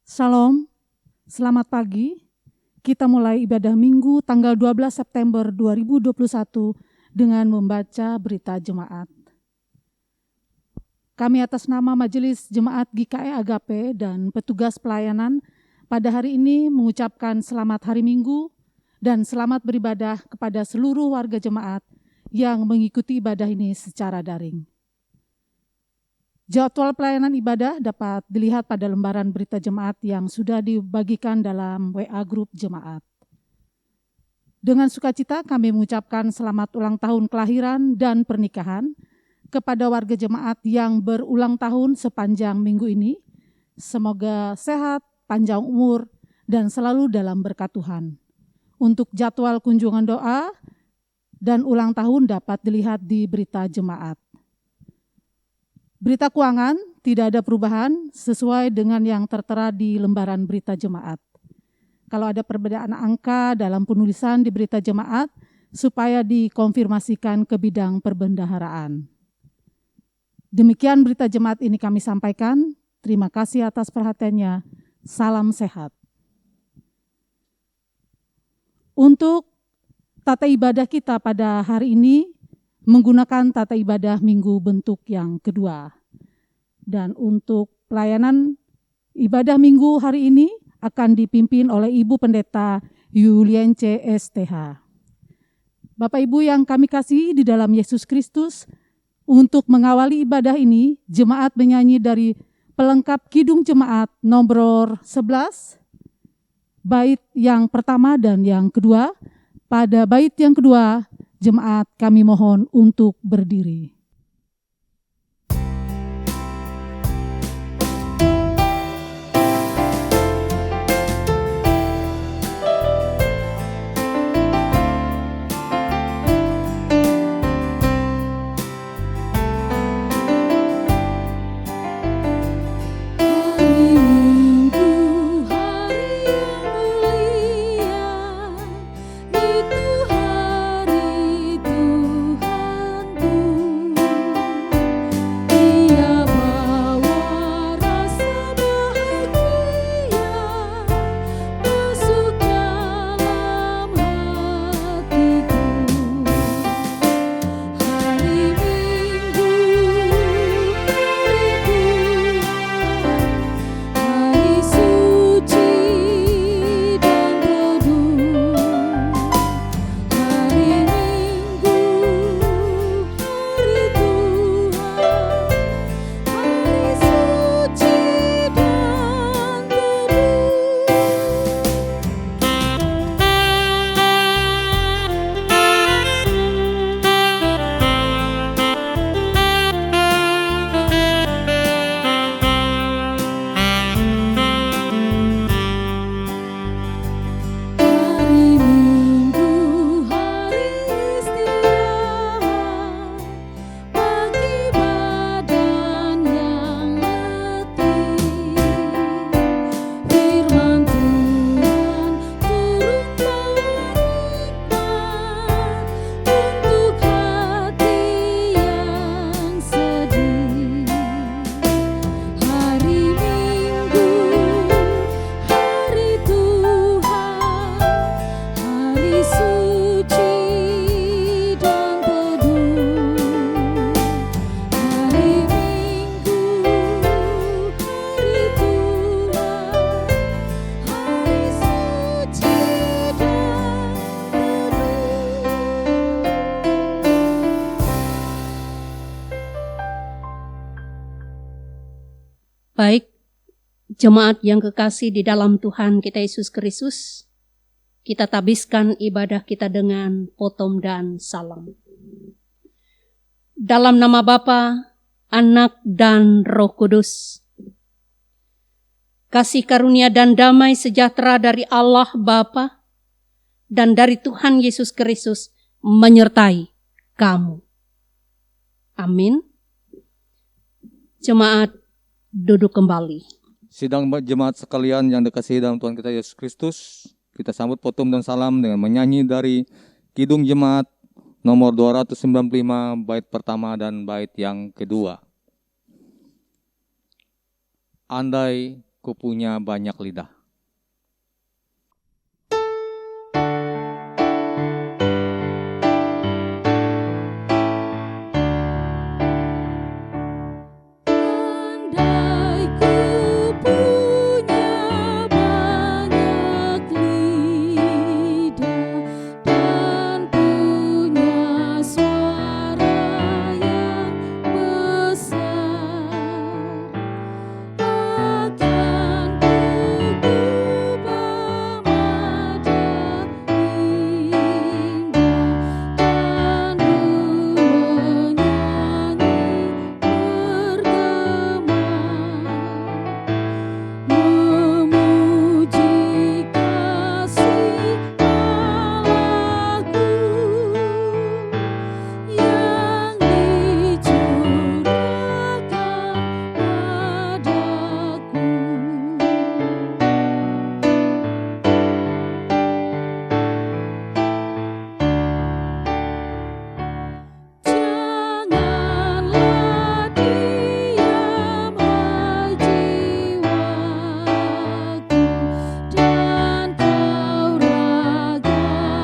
Shalom, selamat pagi. Kita mulai ibadah Minggu tanggal 12 September 2021 dengan membaca berita jemaat. Kami atas nama Majelis Jemaat GKI Agape dan petugas pelayanan pada hari ini mengucapkan selamat hari Minggu dan selamat beribadah kepada seluruh warga jemaat yang mengikuti ibadah ini secara daring. Jadwal pelayanan ibadah dapat dilihat pada lembaran berita jemaat yang sudah dibagikan dalam WA grup jemaat. Dengan sukacita kami mengucapkan selamat ulang tahun kelahiran dan pernikahan kepada warga jemaat yang berulang tahun sepanjang minggu ini. Semoga sehat, panjang umur, dan selalu dalam berkat Tuhan. Untuk jadwal kunjungan doa dan ulang tahun dapat dilihat di berita jemaat. Berita keuangan tidak ada perubahan sesuai dengan yang tertera di lembaran berita jemaat. Kalau ada perbedaan angka dalam penulisan di berita jemaat, supaya dikonfirmasikan ke bidang perbendaharaan. Demikian berita jemaat ini kami sampaikan. Terima kasih atas perhatiannya. Salam sehat. Untuk tata ibadah kita pada hari ini, menggunakan tata ibadah minggu bentuk yang kedua. Dan untuk pelayanan ibadah minggu hari ini akan dipimpin oleh Ibu Pendeta Yulience STH. Bapak Ibu yang kami kasihi di dalam Yesus Kristus, untuk mengawali ibadah ini, jemaat menyanyi dari pelengkap Kidung Jemaat nomor 11, bait yang pertama dan yang kedua. Pada bait yang kedua, jemaat kami mohon untuk berdiri. Baik, jemaat yang kekasih di dalam Tuhan kita Yesus Kristus, kita tabiskan ibadah kita dengan potom dan salam. Dalam nama Bapa, Anak, dan Roh Kudus. Kasih karunia dan damai sejahtera dari Allah Bapa dan dari Tuhan Yesus Kristus menyertai kamu. Amin. Jemaat duduk kembali. Sidang jemaat sekalian yang dikasihi dalam Tuhan kita Yesus Kristus, kita sambut potom dan salam dengan menyanyi dari Kidung Jemaat nomor 295 bait pertama dan bait yang kedua. Andai kupunya banyak lidah. Andai ku punya banyak lidah dan punya suara yang besar, akan ku gubah nada indah dan menyanyi memuji kasih Allahku yang dicurahkan padaku. Janganlah diam, hai jiwaku, dan kau ragaku, bangunlah. Nyatakanlah kegemaranmu atas berkat anugerah,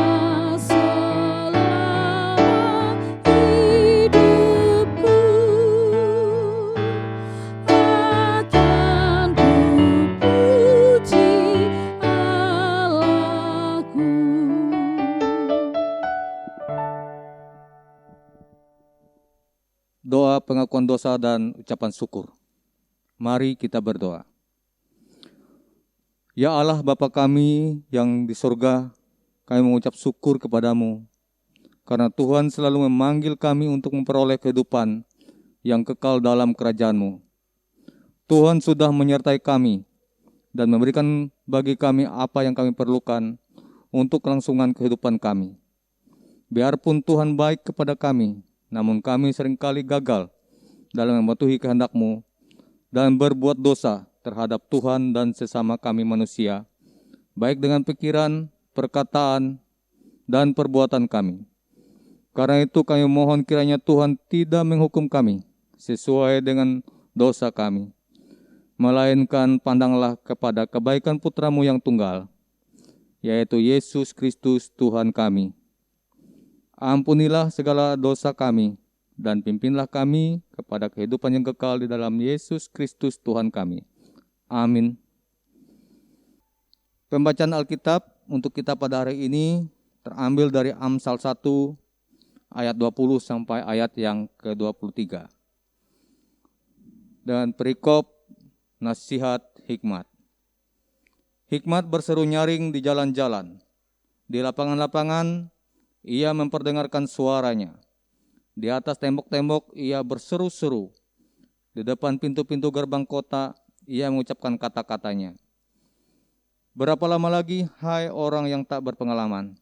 karena selama hidupku akan ku puji Allahku. Doa pengakuan dosa dan ucapan syukur. Mari kita berdoa. Ya Allah Bapa kami yang di surga, kami mengucap syukur kepadamu, karena Tuhan selalu memanggil kami untuk memperoleh kehidupan yang kekal dalam kerajaan-Mu. Tuhan sudah menyertai kami dan memberikan bagi kami apa yang kami perlukan untuk kelangsungan kehidupan kami. Biarpun Tuhan baik kepada kami, namun kami seringkali gagal dalam mematuhi kehendak-Mu dan berbuat dosa terhadap Tuhan dan sesama kami manusia, baik dengan pikiran, perkataan, dan perbuatan kami. Karena itu kami mohon kiranya Tuhan tidak menghukum kami sesuai dengan dosa kami, melainkan pandanglah kepada kebaikan Putra-Mu yang tunggal, yaitu Yesus Kristus Tuhan kami. Ampunilah segala dosa kami, dan pimpinlah kami kepada kehidupan yang kekal di dalam Yesus Kristus Tuhan kami. Amin. Pembacaan Alkitab untuk kita pada hari ini terambil dari Amsal 1 ayat 20 sampai ayat yang ke-23. Dan perikop nasihat hikmat. Hikmat berseru nyaring di jalan-jalan, di lapangan-lapangan ia memperdengarkan suaranya. Di atas tembok-tembok ia berseru-seru. Di depan pintu-pintu gerbang kota ia mengucapkan kata-katanya. Berapa lama lagi, hai orang yang tak berpengalaman?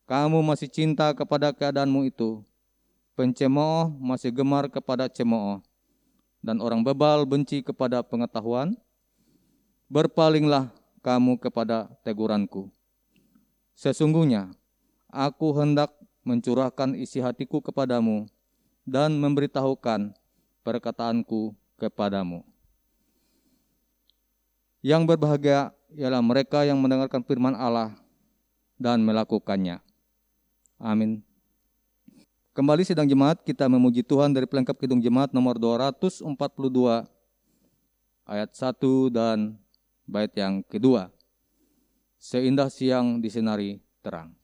Kamu masih cinta kepada keadaanmu itu. Pencemooh masih gemar kepada cemooh, dan orang bebal benci kepada pengetahuan. Berpalinglah kamu kepada teguranku. Sesungguhnya aku hendak mencurahkan isi hatiku kepadamu dan memberitahukan perkataanku kepadamu. Yang berbahagia ialah mereka yang mendengarkan firman Allah dan melakukannya. Amin. Kembali sidang jemaat, kita memuji Tuhan dari pelengkap Kidung Jemaat nomor 242 ayat 1 dan bait yang kedua. Seindah siang disinari terang. Seindah siang disinari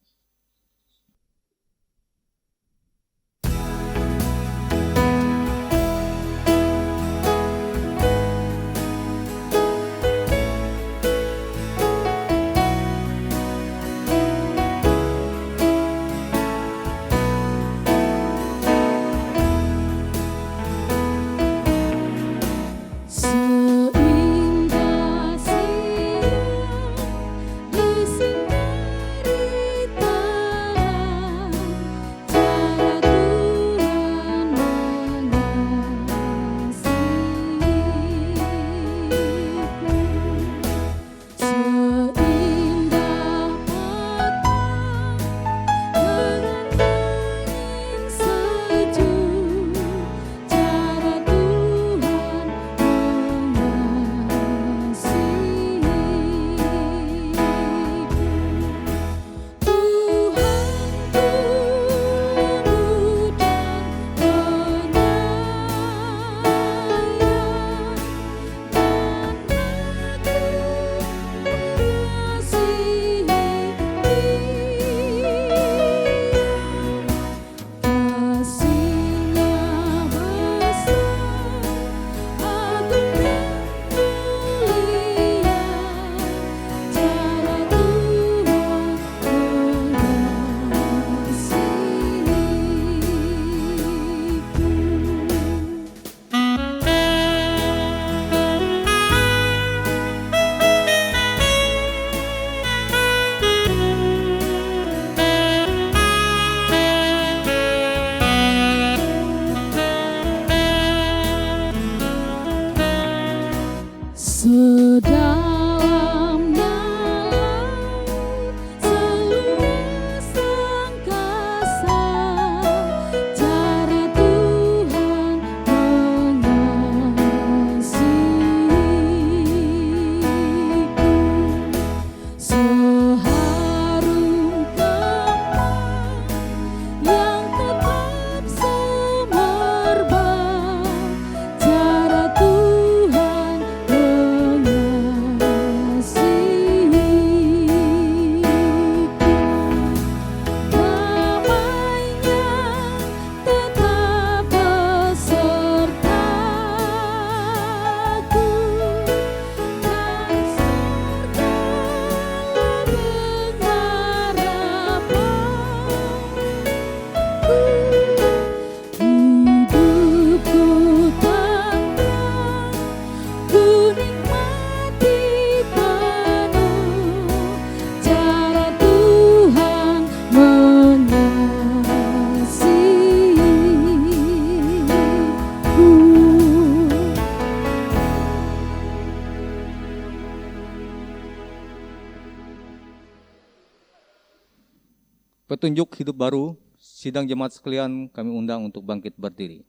petunjuk hidup baru, sidang jemaat sekalian kami undang untuk bangkit berdiri.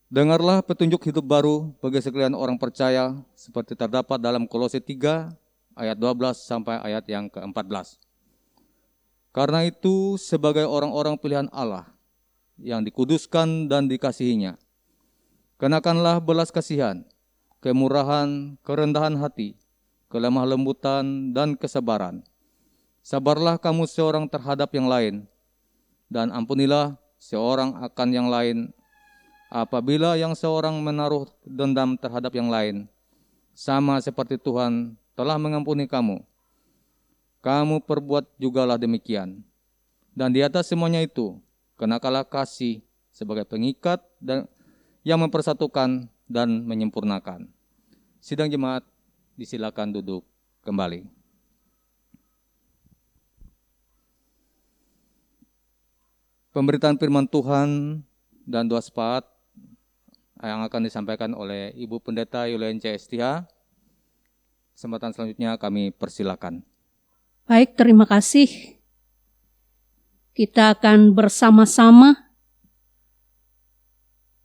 Dengarlah petunjuk hidup baru bagi sekalian orang percaya seperti terdapat dalam Kolose 3 ayat 12 sampai ayat yang ke-14. Karena itu sebagai orang-orang pilihan Allah yang dikuduskan dan dikasihinya, kenakanlah belas kasihan, kemurahan, kerendahan hati, kelemah lembutan, dan kesabaran. Sabarlah kamu seorang terhadap yang lain, dan ampunilah seorang akan yang lain. Apabila yang seorang menaruh dendam terhadap yang lain, sama seperti Tuhan telah mengampuni kamu, kamu perbuat jugalah demikian. Dan di atas semuanya itu, kenakanlah kasih sebagai pengikat dan yang mempersatukan dan menyempurnakan. Sidang jemaat, disilakan duduk kembali. Pemberitaan firman Tuhan dan doa syafaat yang akan disampaikan oleh Ibu Pendeta Yulian C. Estia. Kesempatan selanjutnya kami persilakan. Baik, terima kasih. Kita akan bersama-sama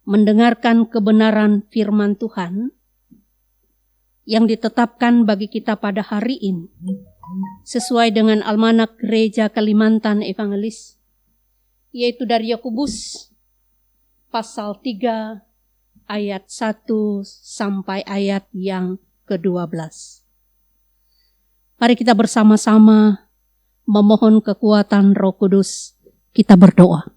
mendengarkan kebenaran firman Tuhan yang ditetapkan bagi kita pada hari ini, sesuai dengan Almanak Gereja Kalimantan Evangelis, yaitu dari Yakobus pasal 3 ayat 1 sampai ayat yang ke-12. Mari kita bersama-sama memohon kekuatan Roh Kudus. Kita berdoa.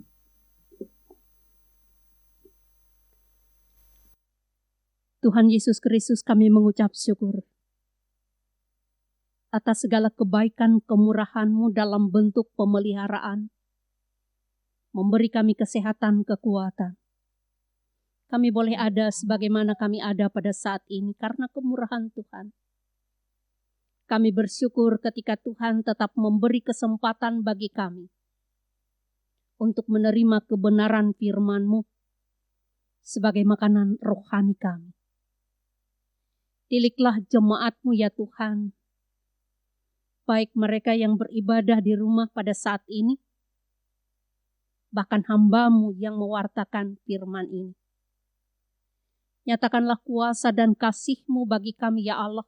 Tuhan Yesus Kristus, kami mengucap syukur atas segala kebaikan kemurahan-Mu dalam bentuk pemeliharaan, memberi kami kesehatan, kekuatan. Kami boleh ada sebagaimana kami ada pada saat ini karena kemurahan Tuhan. Kami bersyukur ketika Tuhan tetap memberi kesempatan bagi kami untuk menerima kebenaran firman-Mu sebagai makanan rohani kami. Diliklah jemaat-Mu ya Tuhan, baik mereka yang beribadah di rumah pada saat ini, bahkan hamba-Mu yang mewartakan firman ini. Nyatakanlah kuasa dan kasih-Mu bagi kami ya Allah.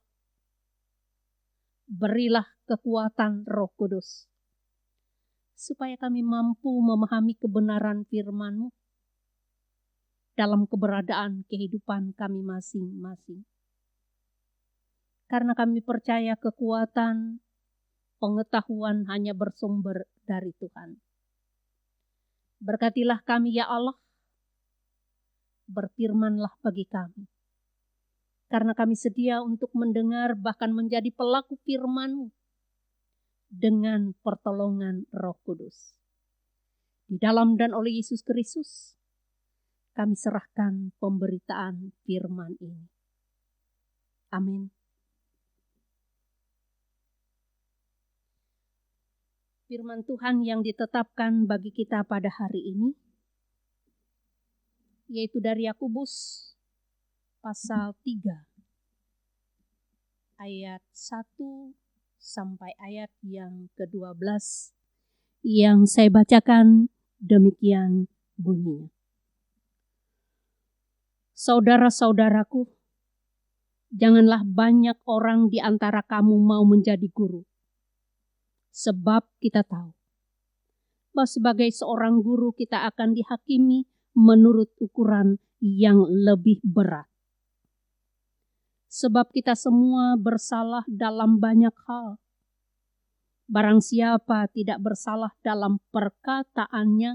Berilah kekuatan Roh Kudus, supaya kami mampu memahami kebenaran firman-Mu dalam keberadaan kehidupan kami masing-masing. Karena kami percaya kekuatan, pengetahuan hanya bersumber dari Tuhan. Berkatilah kami ya Allah, berfirmanlah bagi kami. Karena kami sedia untuk mendengar bahkan menjadi pelaku firman-Mu dengan pertolongan Roh Kudus. Di dalam dan oleh Yesus Kristus, kami serahkan pemberitaan firman ini. Amin. Firman Tuhan yang ditetapkan bagi kita pada hari ini, yaitu dari Yakobus pasal 3 ayat 1 sampai ayat yang ke-12 yang saya bacakan demikian bunyinya. Saudara-saudaraku, janganlah banyak orang di antara kamu mau menjadi guru. Sebab kita tahu bahwa sebagai seorang guru kita akan dihakimi menurut ukuran yang lebih berat. Sebab kita semua bersalah dalam banyak hal. Barang siapa tidak bersalah dalam perkataannya,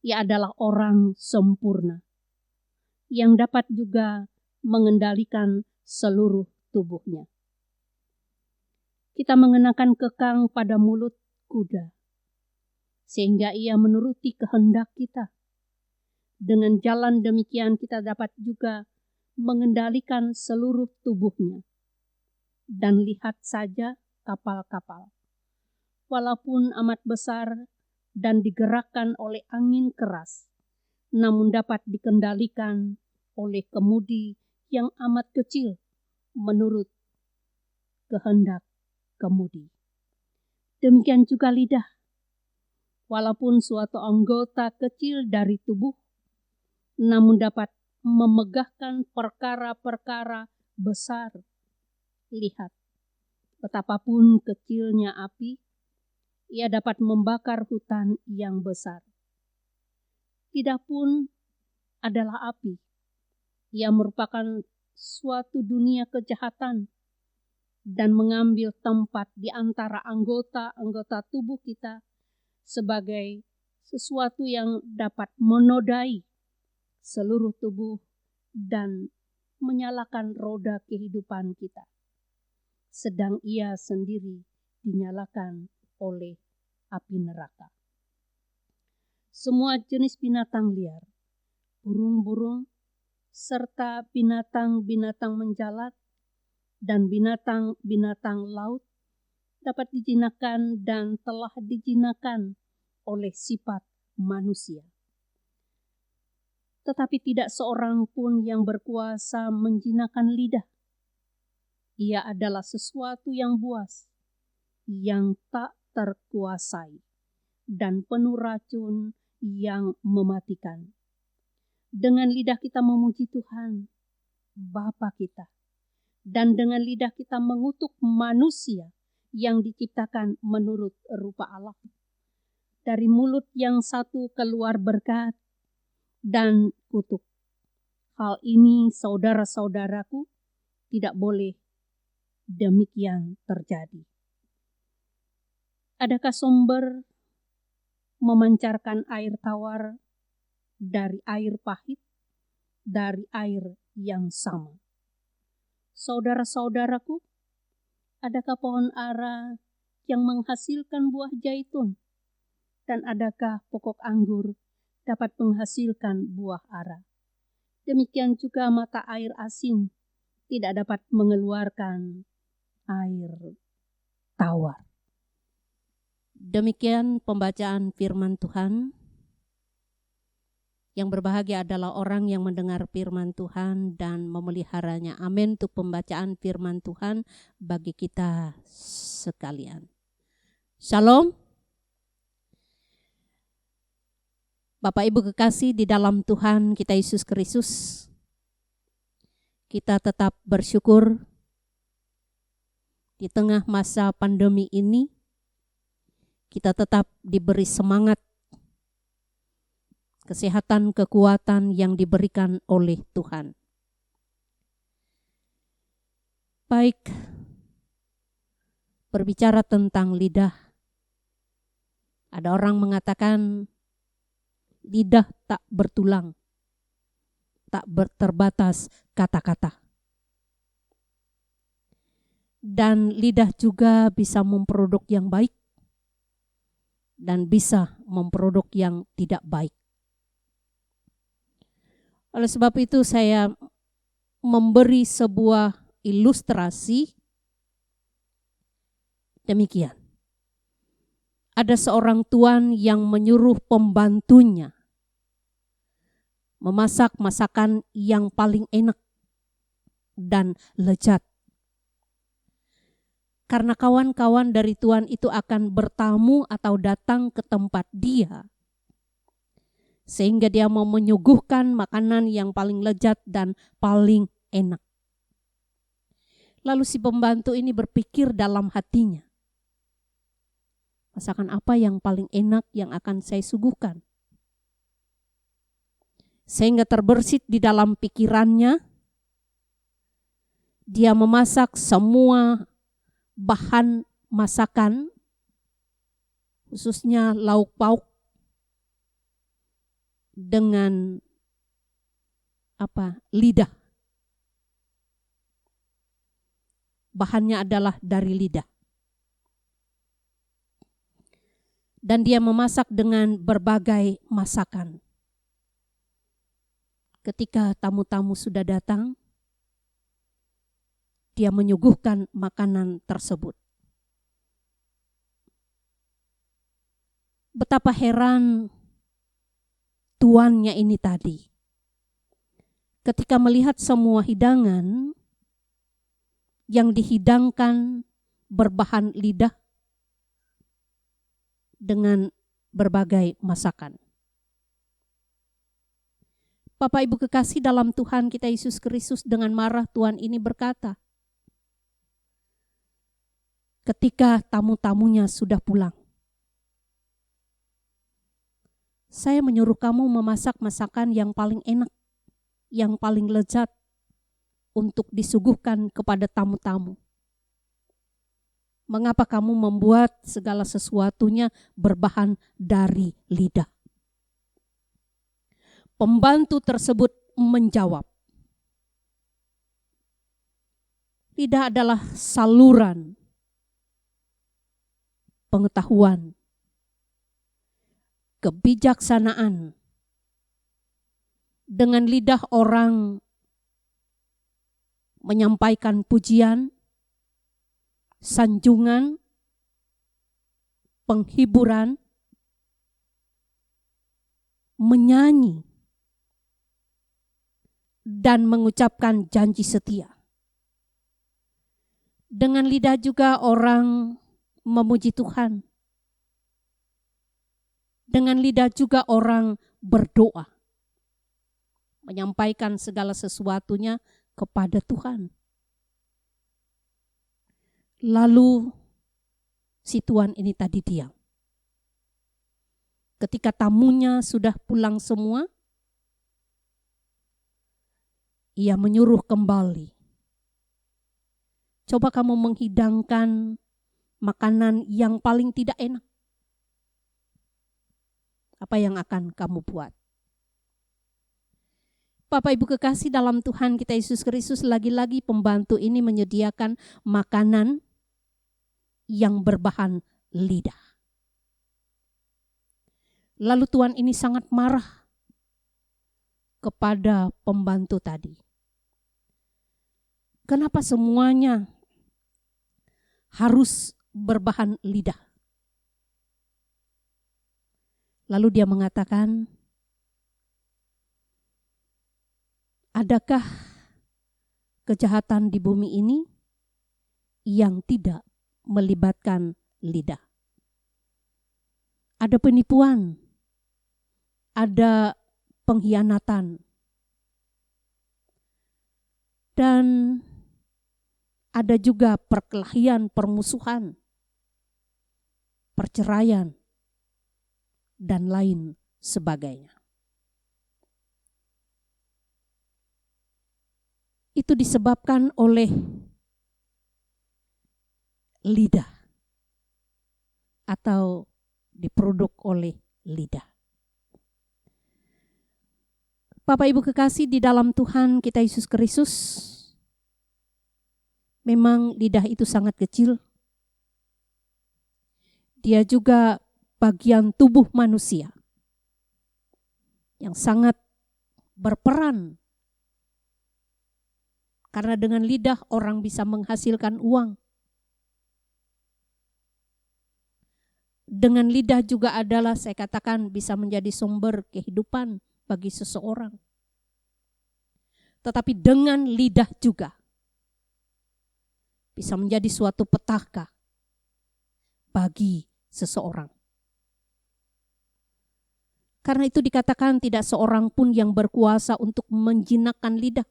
ia adalah orang sempurna, yang dapat juga mengendalikan seluruh tubuhnya. Kita mengenakan kekang pada mulut kuda, sehingga ia menuruti kehendak kita. Dengan jalan demikian kita dapat juga mengendalikan seluruh tubuhnya. Dan lihat saja kapal-kapal, walaupun amat besar dan digerakkan oleh angin keras, namun dapat dikendalikan oleh kemudi yang amat kecil menurut kehendak kemudi. Demikian juga lidah. Walaupun suatu anggota kecil dari tubuh, namun dapat memegahkan perkara-perkara besar. Lihat, betapapun kecilnya api, ia dapat membakar hutan yang besar. Lidah pun adalah api. Ia merupakan suatu dunia kejahatan dan mengambil tempat di antara anggota-anggota tubuh kita sebagai sesuatu yang dapat menodai seluruh tubuh dan menyalakan roda kehidupan kita. Sedang ia sendiri dinyalakan oleh api neraka. Semua jenis binatang liar, burung-burung, serta binatang-binatang menjalat dan binatang-binatang laut dapat dijinakan dan telah dijinakan oleh sifat manusia. Tetapi tidak seorang pun yang berkuasa menjinakan lidah. Ia adalah sesuatu yang buas, yang tak terkuasai, dan penuh racun yang mematikan. Dengan lidah kita memuji Tuhan, Bapa kita, dan dengan lidah kita mengutuk manusia yang diciptakan menurut rupa Allah. Dari mulut yang satu keluar berkat dan kutuk. Hal ini saudara-saudaraku tidak boleh demikian terjadi. Adakah sumber memancarkan air tawar dari air pahit, dari air yang sama? Saudara-saudaraku, adakah pohon ara yang menghasilkan buah zaitun? Dan adakah pokok anggur dapat menghasilkan buah ara? Demikian juga mata air asin tidak dapat mengeluarkan air tawar. Demikian pembacaan firman Tuhan. Yang berbahagia adalah orang yang mendengar firman Tuhan dan memeliharanya. Amin untuk pembacaan firman Tuhan bagi kita sekalian. Shalom. Bapak Ibu kekasih di dalam Tuhan kita Yesus Kristus, kita tetap bersyukur di tengah masa pandemi ini, kita tetap diberi semangat, kesehatan, kekuatan yang diberikan oleh Tuhan. Baik, berbicara tentang lidah, ada orang mengatakan lidah tak bertulang, tak terbatas kata-kata. Dan lidah juga bisa memproduk yang baik dan bisa memproduk yang tidak baik. Oleh sebab itu saya memberi sebuah ilustrasi demikian. Ada seorang tuan yang menyuruh pembantunya memasak masakan yang paling enak dan lezat. Karena kawan-kawan dari tuan itu akan bertamu atau datang ke tempat dia, sehingga dia mau menyuguhkan makanan yang paling lezat dan paling enak. Lalu si pembantu ini berpikir dalam hatinya, masakan apa yang paling enak yang akan saya suguhkan? Sehingga terbersit di dalam pikirannya, dia memasak semua bahan masakan, khususnya lauk pauk, dengan lidah. Bahannya adalah dari lidah. Dan dia memasak dengan berbagai masakan. Ketika tamu-tamu sudah datang, dia menyuguhkan makanan tersebut. Betapa heran tuannya ini tadi. Ketika melihat semua hidangan yang dihidangkan berbahan lidah, dengan berbagai masakan. Bapak Ibu kekasih dalam Tuhan kita Yesus Kristus, dengan marah Tuhan ini berkata, ketika tamu-tamunya sudah pulang, saya menyuruh kamu memasak masakan yang paling enak, yang paling lezat untuk disuguhkan kepada tamu-tamu. Mengapa kamu membuat segala sesuatunya berbahan dari lidah? Pembantu tersebut menjawab, lidah adalah saluran pengetahuan, kebijaksanaan. Dengan lidah orang menyampaikan pujian, sanjungan, penghiburan, menyanyi, dan mengucapkan janji setia. Dengan lidah juga orang memuji Tuhan. Dengan lidah juga orang berdoa, menyampaikan segala sesuatunya kepada Tuhan. Lalu si tuan ini tadi diam. Ketika tamunya sudah pulang semua, ia menyuruh kembali. Coba kamu menghidangkan makanan yang paling tidak enak. Apa yang akan kamu buat? Bapak Ibu kekasih dalam Tuhan kita Yesus Kristus, lagi-lagi pembantu ini menyediakan makanan yang berbahan lidah. Lalu tuan ini sangat marah kepada pembantu tadi. Kenapa semuanya harus berbahan lidah? Lalu dia mengatakan, adakah kejahatan di bumi ini yang tidak melibatkan lidah? Ada penipuan, ada pengkhianatan, dan ada juga perkelahian, permusuhan, perceraian, dan lain sebagainya. Itu disebabkan oleh lidah atau diproduk oleh lidah. Bapak Ibu kekasih di dalam Tuhan kita Yesus Kristus, memang lidah itu sangat kecil. Dia juga bagian tubuh manusia yang sangat berperan. Karena dengan lidah orang bisa menghasilkan uang. Dengan lidah juga adalah, saya katakan, bisa menjadi sumber kehidupan bagi seseorang. Tetapi dengan lidah juga bisa menjadi suatu petaka bagi seseorang. Karena itu dikatakan tidak seorang pun yang berkuasa untuk menjinakkan lidah.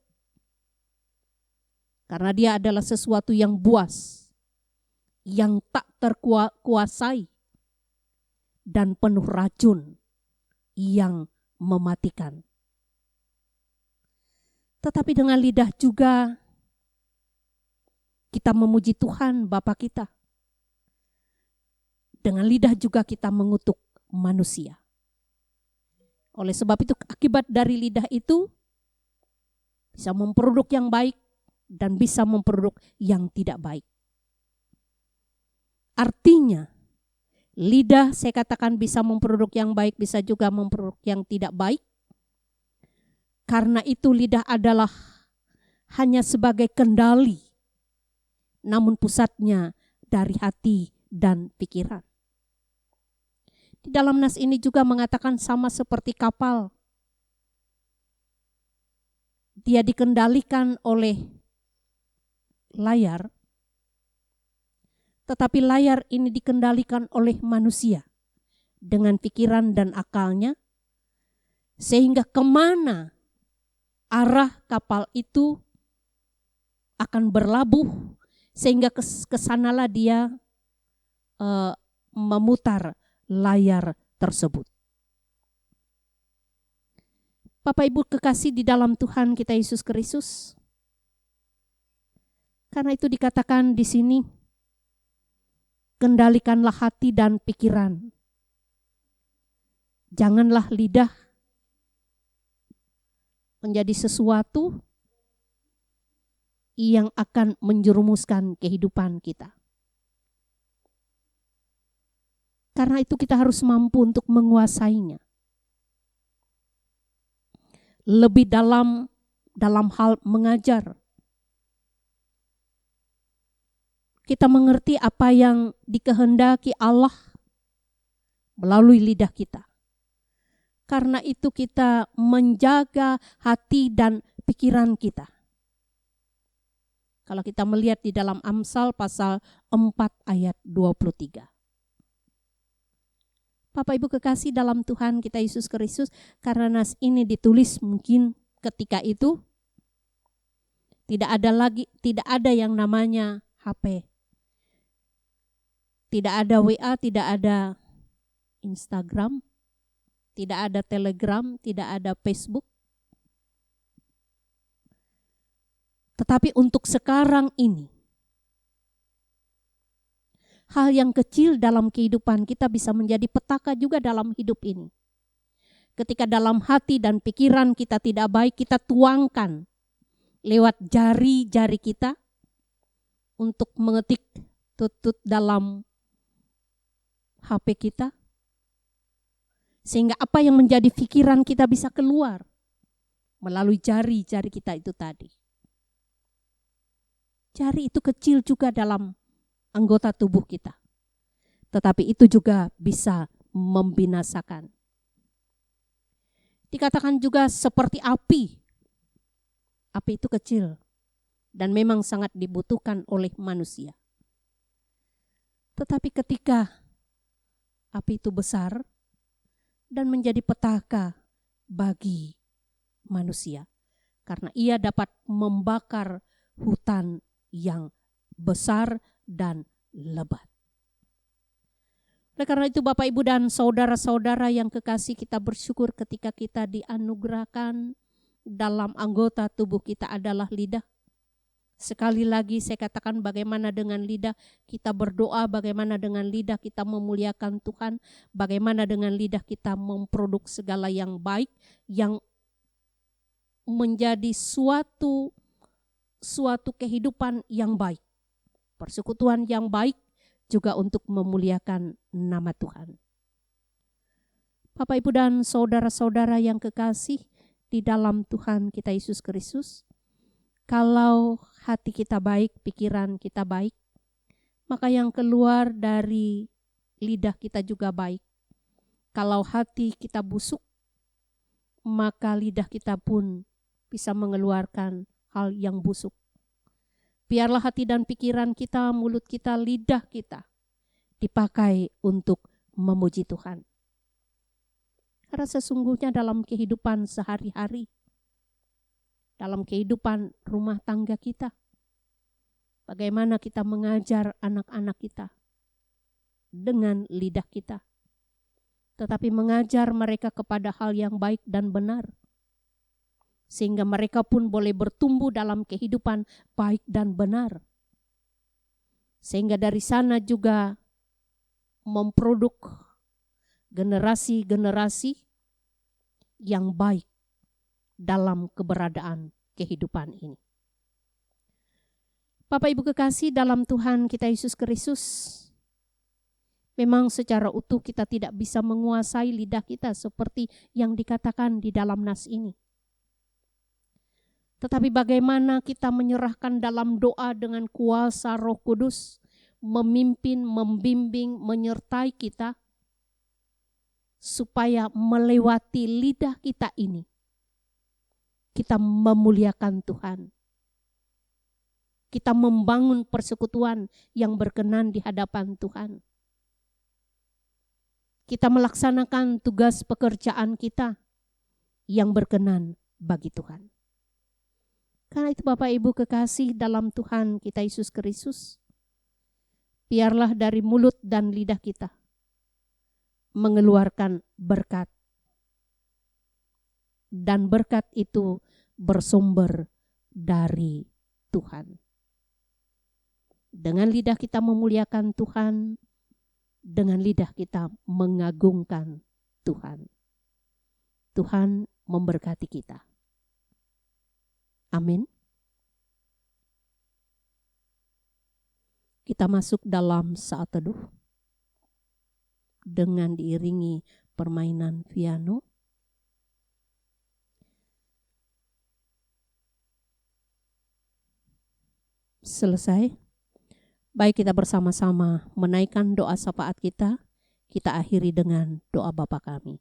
Karena dia adalah sesuatu yang buas, yang tak terkuasai, dan penuh racun yang mematikan. Tetapi dengan lidah juga kita memuji Tuhan Bapa kita. Dengan lidah juga kita mengutuk manusia. Oleh sebab itu, akibat dari lidah itu bisa memproduk yang baik dan bisa memproduk yang tidak baik. Artinya, lidah saya katakan bisa memproduk yang baik, bisa juga memproduk yang tidak baik. Karena itu lidah adalah hanya sebagai kendali, namun pusatnya dari hati dan pikiran. Di dalam nas ini juga mengatakan sama seperti kapal. Dia dikendalikan oleh layar, tetapi layar ini dikendalikan oleh manusia dengan pikiran dan akalnya, sehingga kemana arah kapal itu akan berlabuh, sehingga kesanalah dia memutar layar tersebut. Bapak Ibu kekasih di dalam Tuhan kita Yesus Kristus, karena itu dikatakan di sini, kendalikanlah hati dan pikiran. Janganlah lidah menjadi sesuatu yang akan menjerumuskan kehidupan kita. Karena itu kita harus mampu untuk menguasainya. Lebih dalam hal mengajar. Kita mengerti apa yang dikehendaki Allah melalui lidah kita. Karena itu kita menjaga hati dan pikiran kita. Kalau kita melihat di dalam Amsal pasal 4 ayat 23. Bapak Ibu kekasih dalam Tuhan kita Yesus Kristus, karena nas ini ditulis mungkin ketika itu tidak ada yang namanya HP. Tidak ada WA, tidak ada Instagram, tidak ada Telegram, tidak ada Facebook. Tetapi untuk sekarang ini, hal yang kecil dalam kehidupan kita bisa menjadi petaka juga dalam hidup ini. Ketika dalam hati dan pikiran kita tidak baik, kita tuangkan lewat jari-jari kita untuk mengetik tutut dalam HP kita. Sehingga apa yang menjadi pikiran kita bisa keluar melalui jari-jari kita itu tadi. Jari itu kecil juga dalam anggota tubuh kita. Tetapi itu juga bisa membinasakan. Dikatakan juga seperti api. Api itu kecil dan memang sangat dibutuhkan oleh manusia. Tetapi ketika api itu besar dan menjadi petaka bagi manusia, karena ia dapat membakar hutan yang besar dan lebat. Oleh karena itu Bapak Ibu dan saudara-saudara yang kekasih, kita bersyukur ketika kita dianugerahkan dalam anggota tubuh kita adalah lidah. Sekali lagi saya katakan, bagaimana dengan lidah kita berdoa, bagaimana dengan lidah kita memuliakan Tuhan, bagaimana dengan lidah kita memproduk segala yang baik, yang menjadi suatu kehidupan yang baik, persekutuan yang baik juga untuk memuliakan nama Tuhan. Bapak Ibu dan saudara-saudara yang kekasih di dalam Tuhan kita Yesus Kristus, kalau hati kita baik, pikiran kita baik, maka yang keluar dari lidah kita juga baik. Kalau hati kita busuk, maka lidah kita pun bisa mengeluarkan hal yang busuk. Biarlah hati dan pikiran kita, mulut kita, lidah kita dipakai untuk memuji Tuhan. Karena sesungguhnya dalam kehidupan sehari-hari, dalam kehidupan rumah tangga kita, bagaimana kita mengajar anak-anak kita dengan lidah kita, tetapi mengajar mereka kepada hal yang baik dan benar, sehingga mereka pun boleh bertumbuh dalam kehidupan baik dan benar. Sehingga dari sana juga memproduk generasi-generasi yang baik dalam keberadaan kehidupan ini. Bapak Ibu kekasih dalam Tuhan kita Yesus Kristus, memang secara utuh kita tidak bisa menguasai lidah kita seperti yang dikatakan di dalam nas ini. Tetapi bagaimana kita menyerahkan dalam doa dengan kuasa Roh Kudus, memimpin, membimbing, menyertai kita, supaya melewati lidah kita ini, kita memuliakan Tuhan. Kita membangun persekutuan yang berkenan di hadapan Tuhan. kita melaksanakan tugas pekerjaan kita yang berkenan bagi Tuhan. Karena itu Bapak Ibu kekasih dalam Tuhan kita Yesus Kristus, biarlah dari mulut dan lidah kita mengeluarkan berkat. Dan berkat itu bersumber dari Tuhan. Dengan lidah kita memuliakan Tuhan, dengan lidah kita mengagungkan Tuhan. Tuhan memberkati kita. Amin. Kita masuk dalam saat teduh dengan diiringi permainan piano. Selesai. Baik, kita bersama-sama menaikkan doa syafaat kita. Kita akhiri dengan doa Bapa kami.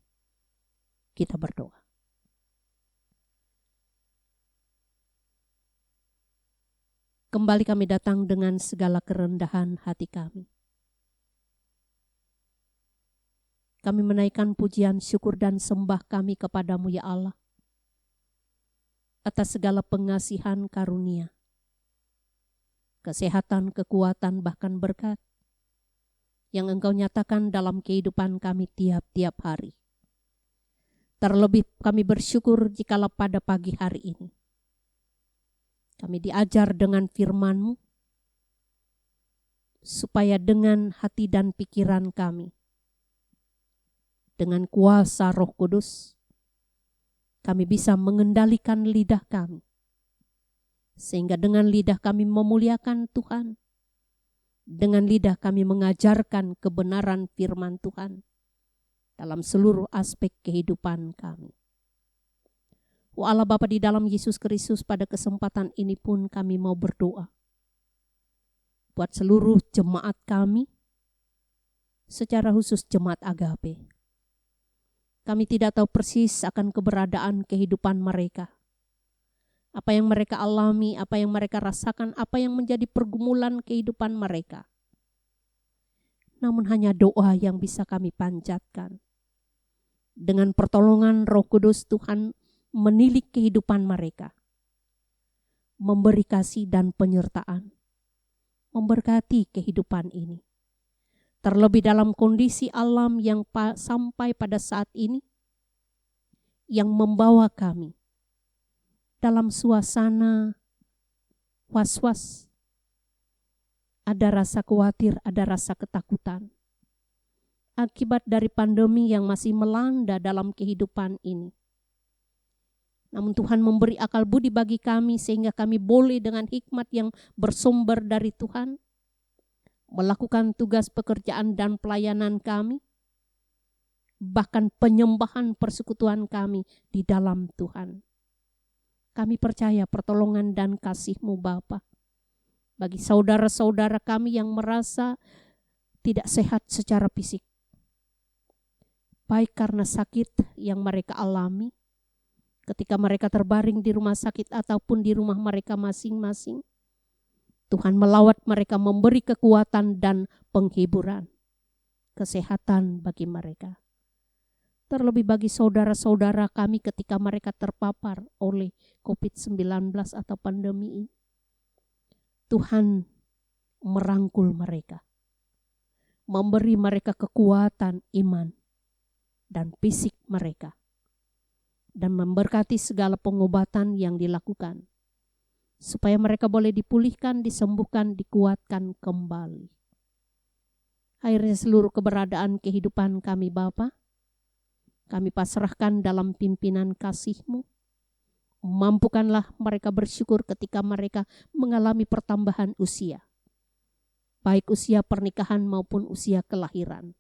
Kita berdoa. Kembali kami datang dengan segala kerendahan hati kami. Kami menaikkan pujian, syukur dan sembah kami kepadamu ya Allah, atas segala pengasihan karunia, kesehatan, kekuatan, bahkan berkat yang Engkau nyatakan dalam kehidupan kami tiap-tiap hari. Terlebih kami bersyukur jikalau pada pagi hari ini kami diajar dengan firman-Mu, supaya dengan hati dan pikiran kami, dengan kuasa Roh Kudus, kami bisa mengendalikan lidah kami, sehingga dengan lidah kami memuliakan Tuhan, dengan lidah kami mengajarkan kebenaran firman Tuhan dalam seluruh aspek kehidupan kami. Wa Allah Bapa di dalam Yesus Kristus, pada kesempatan ini pun kami mau berdoa buat seluruh jemaat kami, secara khusus jemaat Agape. Kami tidak tahu persis akan keberadaan kehidupan mereka, apa yang mereka alami, apa yang mereka rasakan, apa yang menjadi pergumulan kehidupan mereka. Namun hanya doa yang bisa kami panjatkan. Dengan pertolongan Roh Kudus, Tuhan menilik kehidupan mereka, memberi kasih dan penyertaan, memberkati kehidupan ini. Terlebih dalam kondisi alam yang sampai pada saat ini, yang membawa kami dalam suasana was-was, ada rasa khawatir, ada rasa ketakutan, akibat dari pandemi yang masih melanda dalam kehidupan ini. Namun Tuhan memberi akal budi bagi kami sehingga kami boleh dengan hikmat yang bersumber dari Tuhan melakukan tugas pekerjaan dan pelayanan kami, bahkan penyembahan persekutuan kami di dalam Tuhan. Kami percaya pertolongan dan kasih-Mu Bapa bagi saudara-saudara kami yang merasa tidak sehat secara fisik, baik karena sakit yang mereka alami, ketika mereka terbaring di rumah sakit ataupun di rumah mereka masing-masing. Tuhan melawat mereka, memberi kekuatan dan penghiburan, kesehatan bagi mereka. Terlebih bagi saudara-saudara kami ketika mereka terpapar oleh COVID-19 atau pandemi ini. Tuhan merangkul mereka, memberi mereka kekuatan iman dan fisik mereka, dan memberkati segala pengobatan yang dilakukan, supaya mereka boleh dipulihkan, disembuhkan, dikuatkan kembali. Akhirnya seluruh keberadaan kehidupan kami Bapa, kami pasrahkan dalam pimpinan kasih-Mu. Mampukanlah mereka bersyukur ketika mereka mengalami pertambahan usia, baik usia pernikahan maupun usia kelahiran.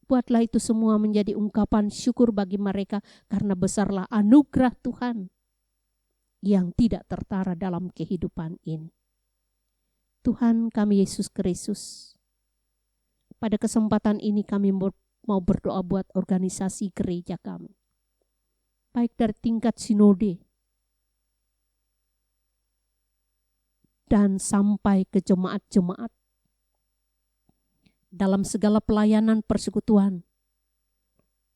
Buatlah itu semua menjadi ungkapan syukur bagi mereka, karena besarlah anugerah Tuhan yang tidak tertara dalam kehidupan ini. Tuhan kami Yesus Kristus, pada kesempatan ini kami mau berdoa buat organisasi gereja kami, baik dari tingkat sinode dan sampai ke jemaat-jemaat, dalam segala pelayanan persekutuan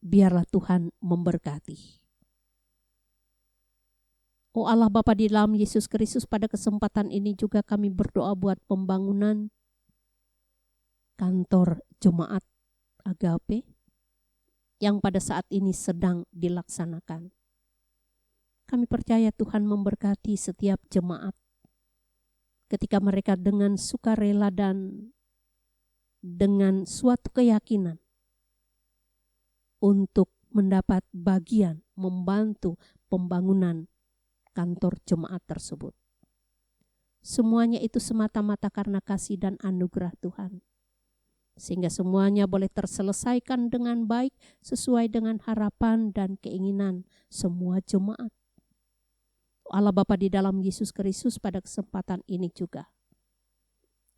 Biarlah Tuhan memberkati. Oh Allah Bapa di dalam Yesus Kristus, pada kesempatan ini juga kami berdoa buat pembangunan kantor jemaat Agape yang pada saat ini sedang dilaksanakan. Kami percaya Tuhan memberkati setiap jemaat ketika mereka dengan sukarela dan dengan suatu keyakinan untuk mendapat bagian membantu pembangunan kantor jemaat tersebut. Semuanya itu semata-mata karena kasih dan anugerah Tuhan. Sehingga semuanya boleh terselesaikan dengan baik sesuai dengan harapan dan keinginan semua jemaat. Allah Bapa di dalam Yesus Kristus, pada kesempatan ini juga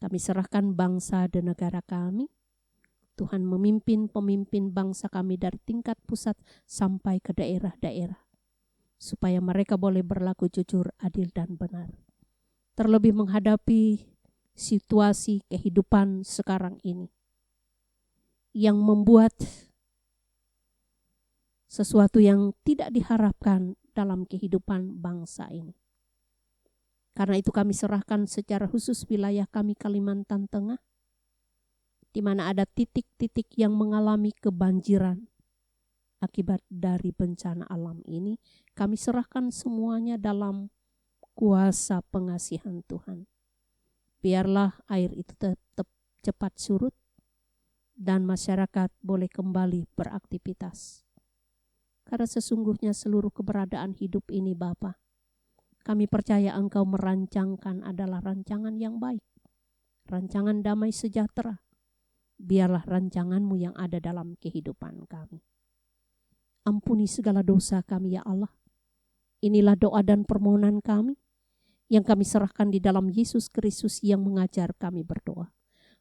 kami serahkan bangsa dan negara kami. Tuhan memimpin pemimpin bangsa kami dari tingkat pusat sampai ke daerah-daerah, supaya mereka boleh berlaku jujur, adil, dan benar. Terlebih menghadapi situasi kehidupan sekarang ini yang membuat sesuatu yang tidak diharapkan dalam kehidupan bangsa ini. Karena itu kami serahkan secara khusus wilayah kami Kalimantan Tengah, di mana ada titik-titik yang mengalami kebanjiran akibat dari bencana alam ini. Kami serahkan semuanya dalam kuasa pengasihan Tuhan. Biarlah air itu tetap cepat surut dan masyarakat boleh kembali beraktivitas. Karena sesungguhnya seluruh keberadaan hidup ini Bapa, kami percaya Engkau merancangkan adalah rancangan yang baik, rancangan damai sejahtera. Biarlah rancangan-Mu yang ada dalam kehidupan kami. Ampuni segala dosa kami ya Allah. Inilah doa dan permohonan kami yang kami serahkan di dalam Yesus Kristus yang mengajar kami berdoa.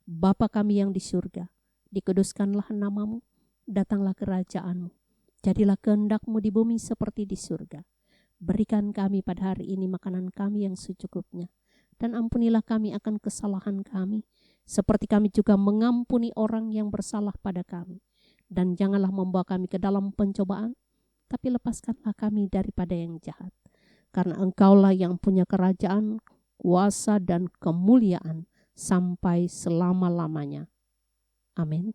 Bapa kami yang di surga, dikuduskanlah nama-Mu, datanglah kerajaan-Mu. Jadilah kehendak-Mu di bumi seperti di surga. Berikan kami pada hari ini makanan kami yang secukupnya. Dan ampunilah kami akan kesalahan kami, seperti kami juga mengampuni orang yang bersalah pada kami. Dan janganlah membawa kami ke dalam pencobaan, tapi lepaskanlah kami daripada yang jahat. Karena Engkaulah yang punya kerajaan, kuasa, dan kemuliaan sampai selama-lamanya. Amin.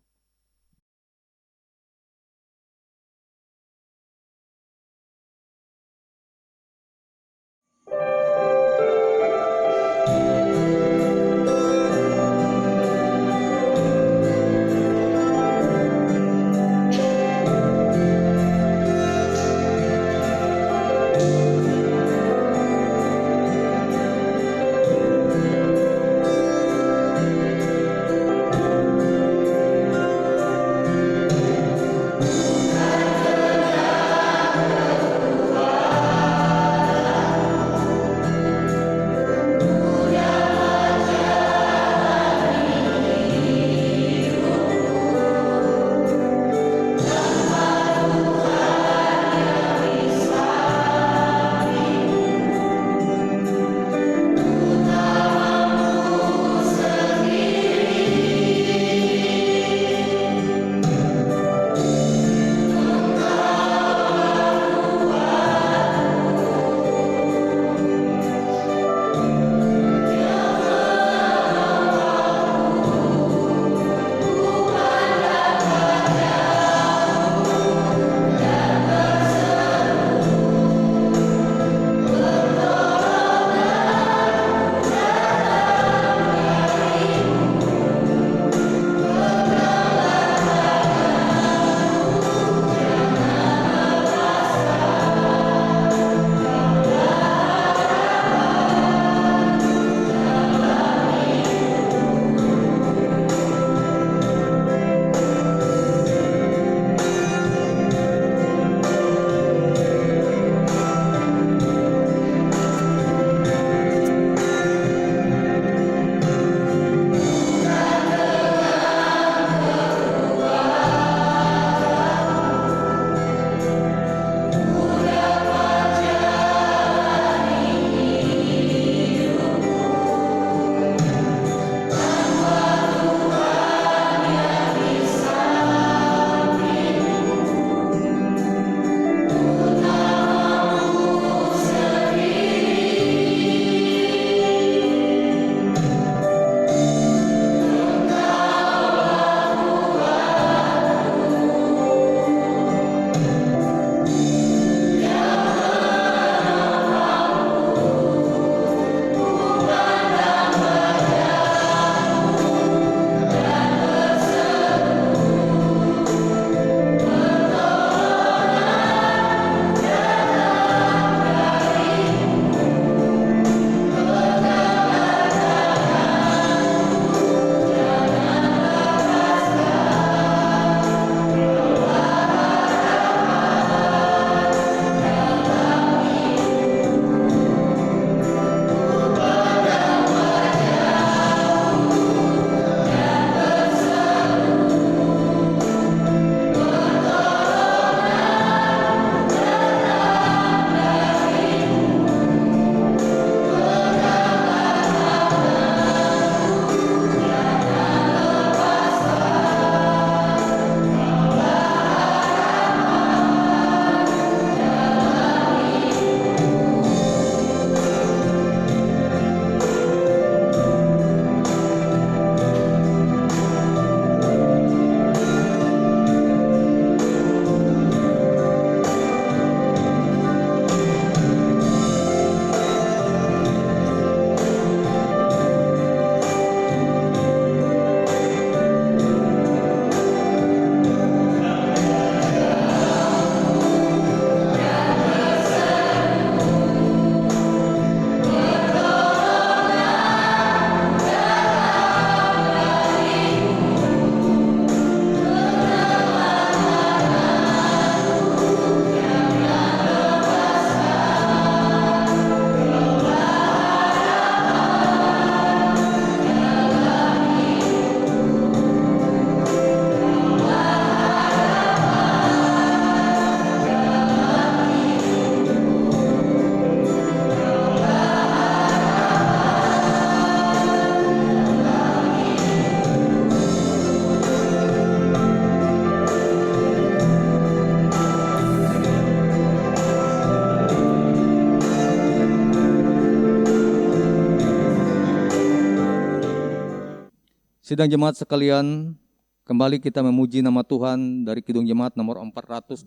Sidang jemaat sekalian, kembali kita memuji nama Tuhan dari Kidung Jemaat nomor 427,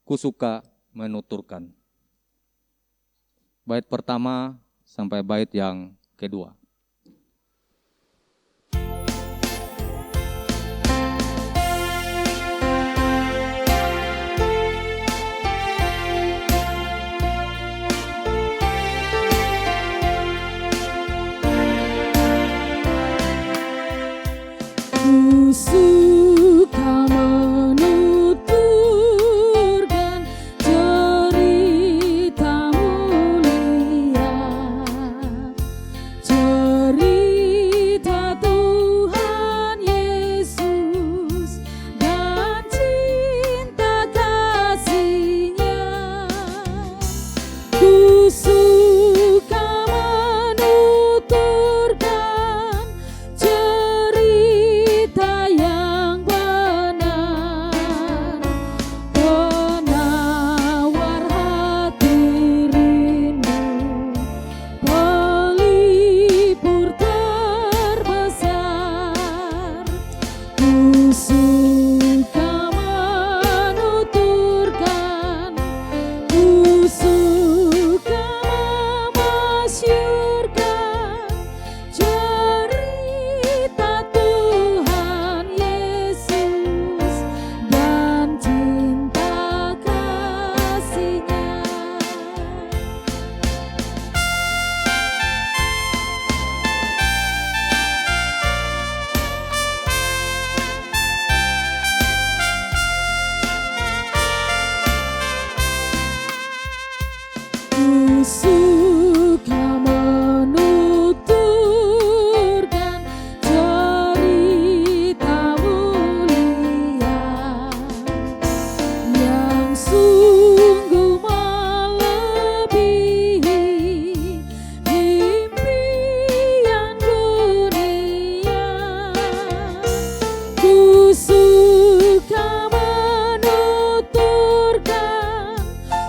Kusuka Menuturkan. Bait pertama sampai bait yang kedua. Ku suka menuturkan cerita mulia, cerita Tuhan Yesus dan cinta kasih-Nya. Ku suka menuturkan cerita yang benar, penawar hati rindu, pelipur terbesar. Ku suka menuturkan, ku suka memasyurkan cerita Tuhan Yesus dan cinta kasih-Nya. Ku suka menuturkan cerita mulia yang sungguh melebihi impian dunia. Ku suka menuturkan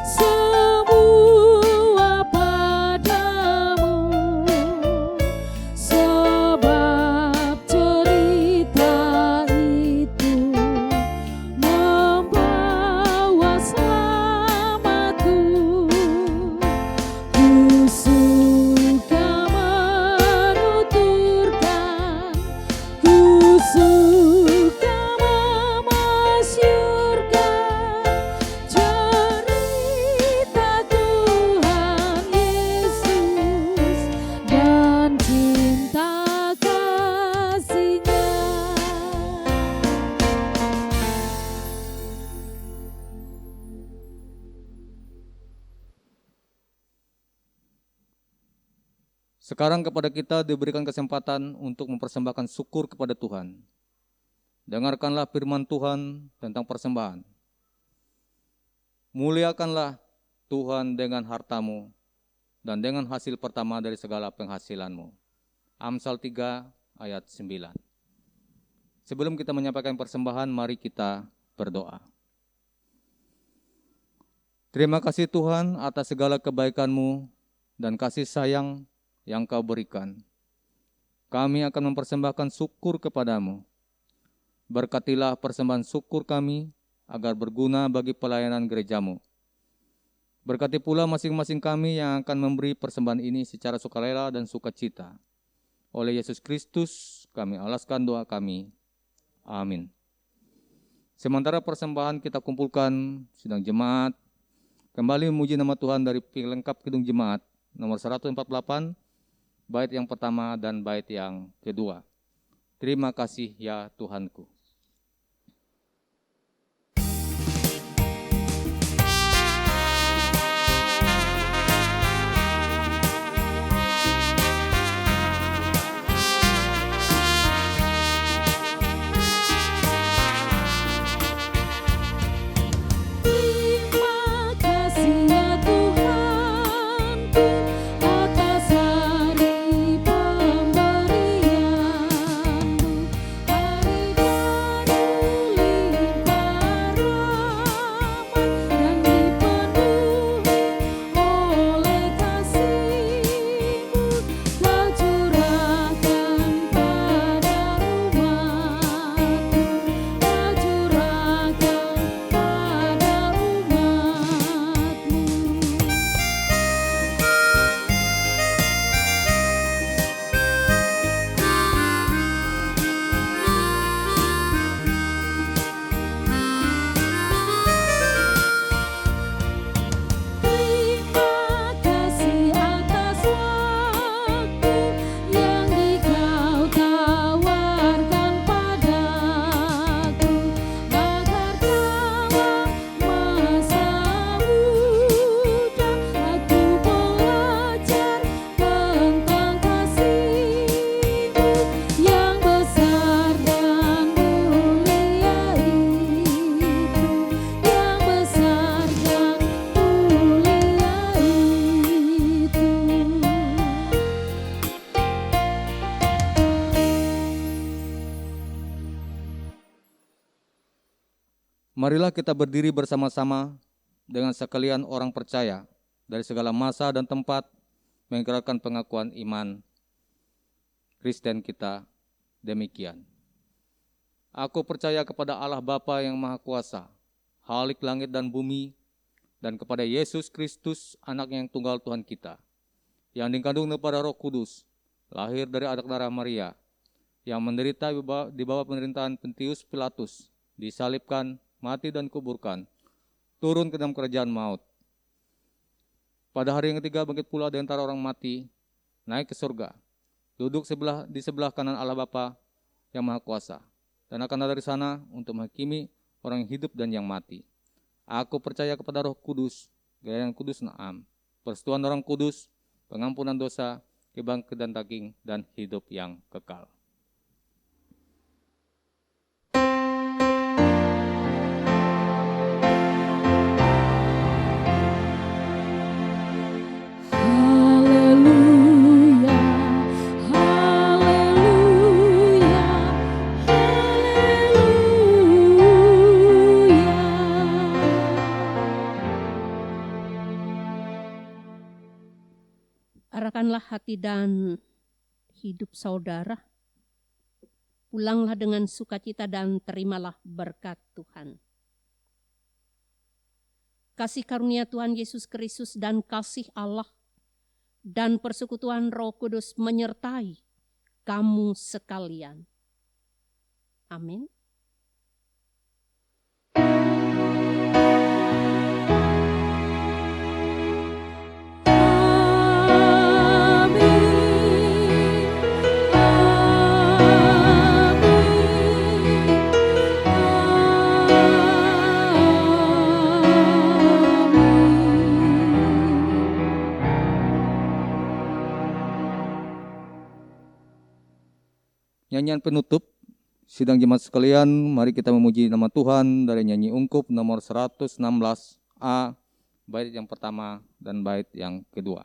semua padamu, sebab cerita itu membawa selamatku. Ku suka menuturkan, ku suka memasyurkan cerita Tuhan Yesus dan cinta kasih-Nya. Sekarang kepada kita diberikan kesempatan untuk mempersembahkan syukur kepada Tuhan. Dengarkanlah firman Tuhan tentang persembahan. Muliakanlah Tuhan dengan hartamu dan dengan hasil pertama dari segala penghasilanmu. Amsal 3 ayat 9. Sebelum kita menyampaikan persembahan, mari kita berdoa. Terima kasih Tuhan atas segala kebaikan-Mu dan kasih sayang yang Kau berikan. Kami akan mempersembahkan syukur kepadamu. Berkatilah persembahan syukur kami agar berguna bagi pelayanan gereja-Mu. Berkati pula masing-masing kami yang akan memberi persembahan ini secara sukarela dan sukacita. Oleh Yesus Kristus kami alaskan doa kami. Amin. Sementara persembahan kita kumpulkan, sidang jemaat kembali memuji nama Tuhan dari pelengkap Kidung Jemaat nomor 148, bait yang pertama dan bait yang kedua. Terima kasih ya Tuhanku. Terima kasih ya Tuhanku atas hari pemberian-Mu, hari Marilah kita berdiri bersama-sama dengan sekalian orang percaya dari segala masa dan tempat mengikrarkan pengakuan iman Kristen kita demikian. Aku percaya kepada Allah Bapa yang Maha Kuasa, Khalik langit dan bumi, dan kepada Yesus Kristus, Anak-Nya yang tunggal Tuhan kita, yang dikandung daripada Roh Kudus, lahir dari anak darah Maria, yang menderita di bawah pemerintahan Pontius Pilatus, disalibkan, mati dan kuburkan, turun ke dalam kerajaan maut. Pada hari yang ketiga bangkit pula di antara orang mati, naik ke surga, duduk di sebelah kanan Allah Bapa yang Maha Kuasa, dan akan datang dari sana untuk menghakimi orang yang hidup dan yang mati. Aku percaya kepada Roh Kudus, Gereja yang kudus, naam, persekutuan orang kudus, pengampunan dosa, kebangkitan daging, dan hidup yang kekal. Haleluya, haleluya, haleluya. Arahkanlah hati dan hidup saudara. Pulanglah dengan sukacita dan terimalah berkat Tuhan. Kasih karunia Tuhan Yesus Kristus dan kasih Allah dan persekutuan Roh Kudus menyertai kamu sekalian. Amin. Nyanyian penutup, sidang jemaat sekalian, mari kita memuji nama Tuhan dari nyanyi ungkup nomor 116A, bait yang pertama dan bait yang kedua.